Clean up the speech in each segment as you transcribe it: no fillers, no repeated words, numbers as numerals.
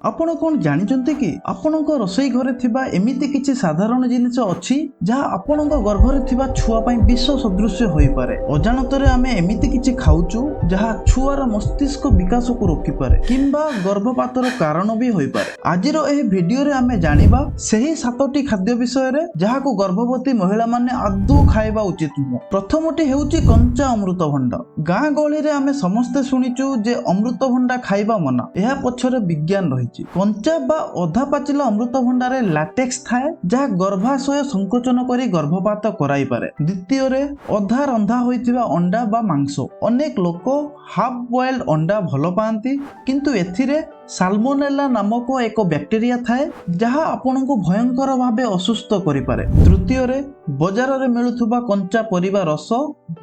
ଆପଣ କଣ ଜାଣିଛନ୍ତି କି ଆପଣଙ୍କ ରୋଷେଇ ଘରେ ଥିବା ଏମିତି କିଛି ସାଧାରଣ ଜିନିଷ ଅଛି ଯାହା ଆପଣଙ୍କ ଗର୍ଭରେ ଥିବା ଛୁଆ ପାଇଁ ବିଷ ସଦୃଶ୍ୟ ହୋଇପାରେ। ଅଜାଣତରେ ଆମେ ଏମିତି କିଛି ଖାଉଛୁ ଯାହା ଛୁଆର ମସ୍ତିଷ୍କ ବିକାଶକୁ ରୋକିପାରେ କିମ୍ବା ଗର୍ଭପାତର କାରଣ ବି ହୋଇପାରେ। ଆଜିର ଏହି ଭିଡିଓରେ ଆମେ ଜାଣିବା ସେହି 7ଟି ଖାଦ୍ୟ ବିଷୟରେ ଯାହାକୁ ଗର୍ଭବତୀ ମହିଳାମାନେ ଆଦୌ ଖାଇବା ଉଚିତ ନୁହେଁ। ପ୍ରଥମଟି ହେଉଛି କଞ୍ଚା ଅମୃତଭଣ୍ଡା। ଗାଁ ଗହଳିରେ ଆମେ ସମସ୍ତେ ଶୁଣିଛୁ ଯେ ଅମୃତଭଣ୍ଡା ଖାଇବା ମନା। ଏହା ପଛରେ ବିଜ୍ଞାନ ରହିଛି। କଞ୍ଚା ବା ଅଧା ପାଚିଲା ଅମୃତଭଣ୍ଡାରେ ଲାଟେକ୍ସ ଥାଏ ଯାହା ଗର୍ଭାଶୟ ସଂକୋଚନ କରି ଗର୍ଭପାତ କରାଇପାରେ। ଦ୍ୱିତୀୟରେ ଅଧା ରନ୍ଧା ହୋଇଥିବା ଅଣ୍ଡା ବା ମାଂସ। ଅନେକ ଲୋକ ହାଫ୍ ବଏଲ୍ଡ ଅଣ୍ଡା ଭଲ ପାଆନ୍ତି କିନ୍ତୁ ଏଥିରେ ସାଲମୋନେଲା ନାମକ ଏକ ବ୍ୟାକ୍ଟେରିଆ ଥାଏ ଯାହା ଆପଣଙ୍କୁ ଭୟଙ୍କର ଭାବେ ଅସୁସ୍ଥ କରିପାରେ। ତୃତୀୟରେ ବଜାରରେ ମିଳୁଥିବା କଞ୍ଚା ପରିବା ରସ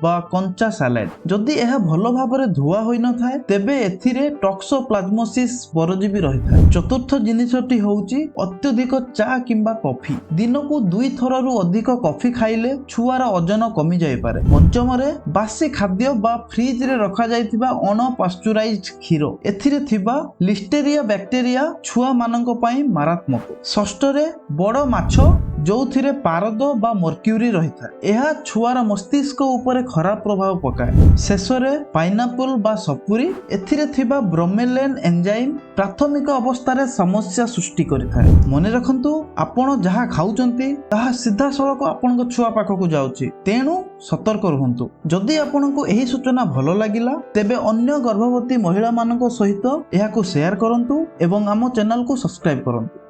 ବା କଞ୍ଚା ସାଲାଡ୍। ଯଦି ଏହା ଭଲ ଭାବରେ ଧୁଆ ହୋଇନଥାଏ ତେବେ ଏଥିରେ ଟକ୍ସୋପ୍ଲାଜମୋସିସ୍ ପରଜୀବୀ ରହିଥାଏ। ଚତୁର୍ଥ ଜିନିଷଟି ହେଉଛି ଅତ୍ୟଧିକ ଚା କିମ୍ବା କଫି। ଦିନକୁ 2 ଥରରୁ ଅଧିକ କଫି ଖାଇଲେ ଛୁଆର ଓଜନ କମି ଯାଇପାରେ। ପଞ୍ଚମରେ ବାସି ଖାଦ୍ୟ ବା ଫ୍ରିଜରେ ରଖାଯାଇଥିବା ଅଣପାଶ୍ଚୁରାଇଜ୍ଡ କ୍ଷୀର। ଏଥିରେ ଥିବା ଲିଷ୍ଟେରିଆ ବ୍ୟାକ୍ଟେରିଆ ଛୁଆମାନଙ୍କ ପାଇଁ ମାରାତ୍ମକ। ଷଷ୍ଠରେ ବଡ଼ ମାଛ ଯେଉଁଥିରେ ପାରଦ ବା ମର୍କ୍ୟୁରୀ ରହିଥାଏ। ଏହା ଛୁଆର ମସ୍ତିଷ୍କ ଉପରେ ଖରାପ ପ୍ରଭାବ ପକାଏ। ଶେଷରେ ପାଇନାପଲ୍ ବା ସପୁରୀ। ଏଥିରେ ଥିବା ବ୍ରୋମେଲେନ୍ ଏଞ୍ଜାଇମ୍ ପ୍ରାଥମିକ ଅବସ୍ଥାରେ ସମସ୍ୟା ସୃଷ୍ଟି କରିଥାଏ। ମନେ ରଖନ୍ତୁ, ଆପଣ ଯାହା ଖାଉଛନ୍ତି ତାହା ସିଧାସଳଖ ଆପଣଙ୍କ ଛୁଆ ପାଖକୁ ଯାଉଛି। ତେଣୁ ସତର୍କ ରୁହନ୍ତୁ। ଯଦି ଆପଣଙ୍କୁ ଏହି ସୂଚନା ଭଲ ଲାଗିଲା ତେବେ ଅନ୍ୟ ଗର୍ଭବତୀ ମହିଳାମାନଙ୍କ ସହିତ ଏହାକୁ ସେୟାର କରନ୍ତୁ ଏବଂ ଆମ ଚ୍ୟାନେଲକୁ ସବସ୍କ୍ରାଇବ କରନ୍ତୁ।